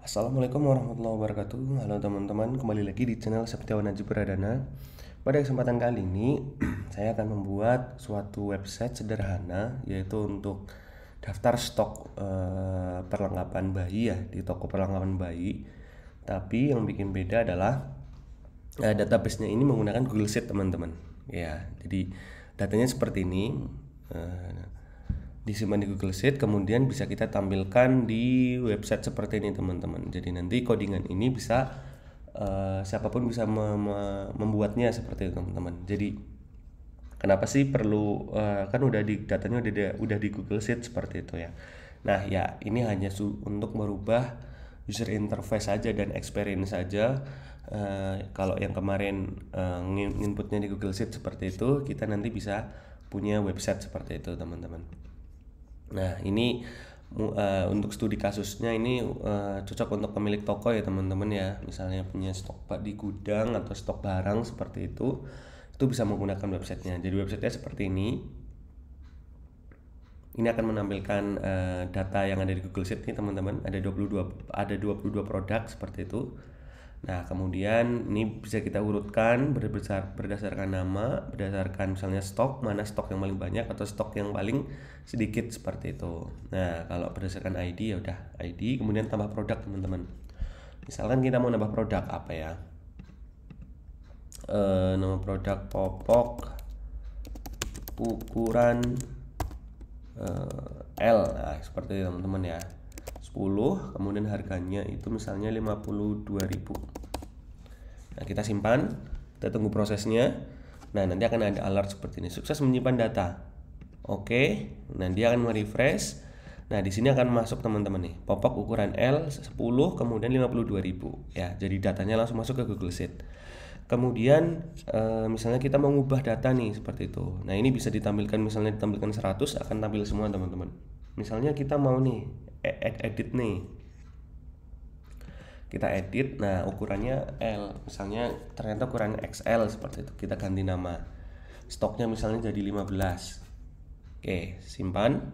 Assalamualaikum warahmatullahi wabarakatuh. Halo teman-teman, kembali lagi di channel Septiawan Najib Pradana. Pada kesempatan kali ini, saya akan membuat suatu website sederhana, yaitu untuk daftar stok perlengkapan bayi ya di toko perlengkapan bayi. Tapi yang bikin beda adalah database-nya ini menggunakan Google Sheet teman-teman. Ya, jadi datanya seperti ini. Disimpan di Google Sheet, kemudian bisa kita tampilkan di website seperti ini teman-teman. Jadi nanti codingan ini bisa siapapun bisa membuatnya seperti itu teman-teman. Jadi kenapa sih perlu kan udah di datanya udah di Google Sheet seperti itu ya. Nah ya ini hanya untuk merubah user interface saja dan experience saja. Kalau yang kemarin inputnya di Google Sheet seperti itu, kita nanti bisa punya website seperti itu teman-teman. Nah ini untuk studi kasusnya ini cocok untuk pemilik toko ya teman-teman ya. Misalnya punya stok di gudang atau stok barang seperti itu bisa menggunakan websitenya. Jadi websitenya seperti ini. Ini akan menampilkan data yang ada di Google Sheet nih teman-teman. Ada 22 produk seperti itu. Nah kemudian ini bisa kita urutkan berdasarkan nama, berdasarkan misalnya stok, mana stok yang paling banyak atau stok yang paling sedikit seperti itu. Nah kalau berdasarkan ID ya udah ID, kemudian tambah produk teman-teman. Misalkan kita mau nambah produk apa ya, nama produk popok ukuran L, nah seperti itu teman-teman ya. 10, kemudian harganya itu misalnya 52.000. Nah, kita simpan, kita tunggu prosesnya. Nah, nanti akan ada alert seperti ini. Sukses menyimpan data. Oke, nah dia akan merefresh. Nah, di sini akan masuk teman-teman nih. Popok ukuran L 10 kemudian 52.000 ya. Jadi datanya langsung masuk ke Google Sheet. Kemudian misalnya kita mengubah data nih seperti itu. Nah, ini bisa ditampilkan, misalnya ditampilkan 100 akan tampil semua teman-teman. Misalnya kita mau nih edit nih, kita edit, nah ukurannya L, misalnya ternyata ukuran XL seperti itu, kita ganti nama, stoknya misalnya jadi 15. Oke, simpan,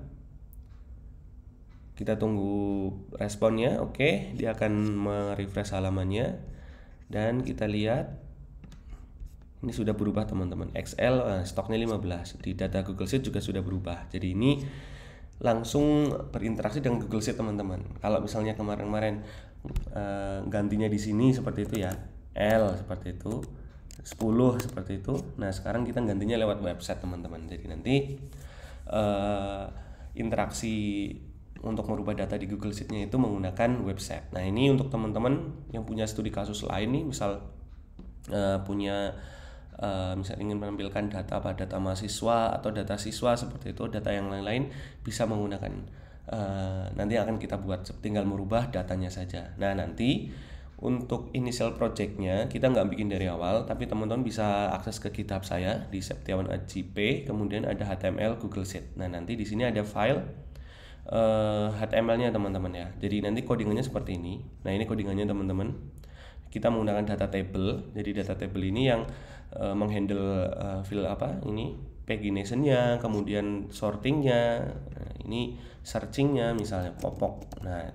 kita tunggu responnya. Oke, dia akan merefresh halamannya dan kita lihat ini sudah berubah teman-teman. XL stoknya 15, di data Google Sheet juga sudah berubah. Jadi ini langsung berinteraksi dengan Google Sheet teman-teman. Kalau misalnya kemarin-kemarin gantinya di sini seperti itu ya, L seperti itu, 10 seperti itu. Nah sekarang kita gantinya lewat website teman-teman. Jadi nanti interaksi untuk merubah data di Google Sheet-nya itu menggunakan website. Nah ini untuk teman-teman yang punya studi kasus lain nih, misal punya misal ingin menampilkan data data mahasiswa atau data siswa seperti itu, data yang lain-lain bisa menggunakan nanti akan kita buat, tinggal merubah datanya saja. Nah nanti untuk initial projectnya kita nggak bikin dari awal, tapi teman-teman bisa akses ke GitHub saya di Septiawan AJP, kemudian ada HTML Google Sheet. Nah nanti di sini ada file HTML-nya teman-teman ya. Jadi nanti codingannya seperti ini. Nah ini codingannya teman-teman. Kita menggunakan data table. Jadi data table ini yang menghandle field apa ini, pagination-nya, kemudian sortingnya, ini searchingnya misalnya popok. Nah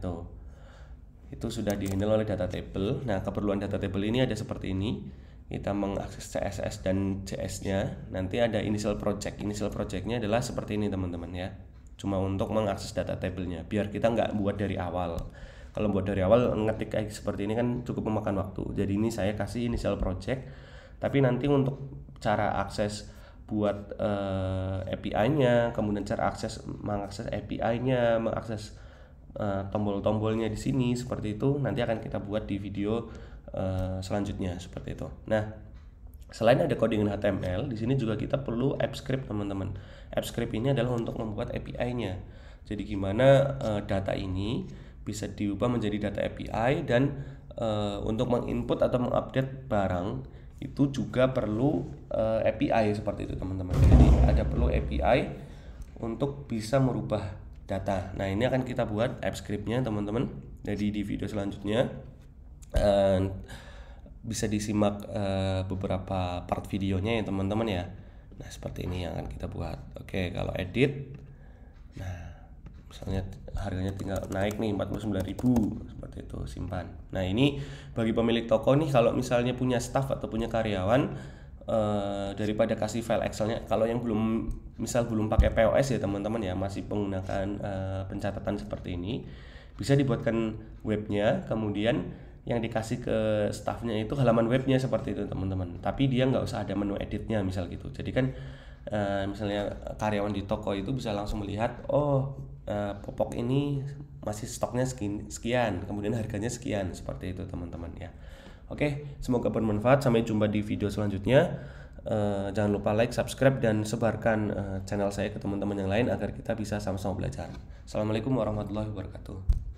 itu sudah dihandle oleh data table. Nah keperluan data table ini ada seperti ini. Kita mengakses CSS dan JS-nya. Nanti ada initial project. Initial project-nya adalah seperti ini teman-teman ya. Cuma untuk mengakses data table-nya, biar kita nggak buat dari awal. Kalau buat dari awal ngetik kayak seperti ini kan cukup memakan waktu. Jadi ini saya kasih initial project. Tapi nanti untuk cara akses buat API-nya, kemudian cara mengakses API-nya, mengakses tombol-tombolnya di sini seperti itu, nanti akan kita buat di video selanjutnya seperti itu. Nah, selain ada codingan HTML, di sini juga kita perlu AppScript teman-teman. AppScript ini adalah untuk membuat API-nya. Jadi gimana data ini bisa diubah menjadi data API, dan untuk menginput atau mengupdate barang itu juga perlu API seperti itu teman-teman. Jadi ada perlu API untuk bisa merubah data. Nah ini akan kita buat AppScript-nya teman-teman. Jadi di video selanjutnya bisa disimak beberapa part videonya ya teman-teman ya. Nah seperti ini yang akan kita buat. Oke, kalau edit, nah misalnya harganya tinggal naik nih 49.000 seperti seperti itu, simpan. Nah ini bagi pemilik toko nih, kalau misalnya punya staff atau punya karyawan, daripada kasih file Excelnya, kalau yang belum pakai POS ya teman-teman ya, masih menggunakan pencatatan seperti ini, bisa dibuatkan webnya, kemudian yang dikasih ke staffnya itu halaman webnya seperti itu teman-teman, tapi dia nggak usah ada menu editnya misal gitu. Jadi kan misalnya karyawan di toko itu bisa langsung melihat, popok ini masih stoknya sekian, kemudian harganya sekian, seperti itu teman-teman ya. Oke, semoga bermanfaat. Sampai jumpa di video selanjutnya. Jangan lupa like, subscribe, dan sebarkan channel saya ke teman-teman yang lain agar kita bisa sama-sama belajar. Assalamualaikum warahmatullahi wabarakatuh.